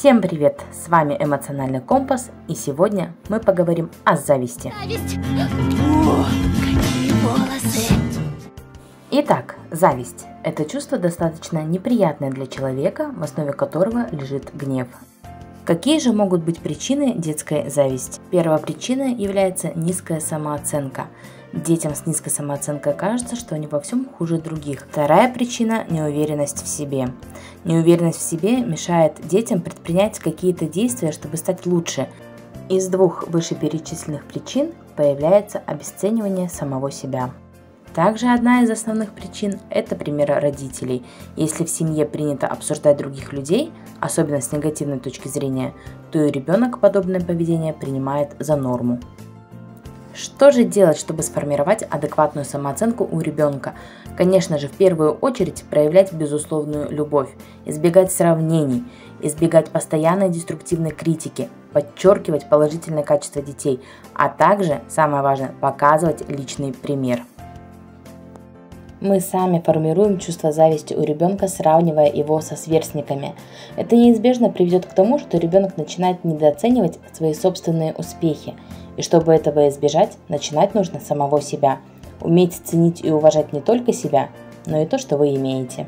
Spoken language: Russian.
Всем привет! С вами Эмоциональный компас, и сегодня мы поговорим о зависти. Зависть. О, какие волосы! Итак, зависть – это чувство достаточно неприятное для человека, в основе которого лежит гнев. Какие же могут быть причины детской зависти? Первая причина является низкая самооценка. Детям с низкой самооценкой кажется, что они во всем хуже других. Вторая причина – неуверенность в себе. Неуверенность в себе мешает детям предпринять какие-то действия, чтобы стать лучше. Из двух вышеперечисленных причин появляется обесценивание самого себя. Также одна из основных причин – это пример родителей. Если в семье принято обсуждать других людей, особенно с негативной точки зрения, то и ребенок подобное поведение принимает за норму. Что же делать, чтобы сформировать адекватную самооценку у ребенка? Конечно же, в первую очередь проявлять безусловную любовь, избегать сравнений, избегать постоянной деструктивной критики, подчеркивать положительные качества детей, а также, самое важное, показывать личный пример. Мы сами формируем чувство зависти у ребенка, сравнивая его со сверстниками. Это неизбежно приведет к тому, что ребенок начинает недооценивать свои собственные успехи. И чтобы этого избежать, начинать нужно с самого себя. Уметь ценить и уважать не только себя, но и то, что вы имеете.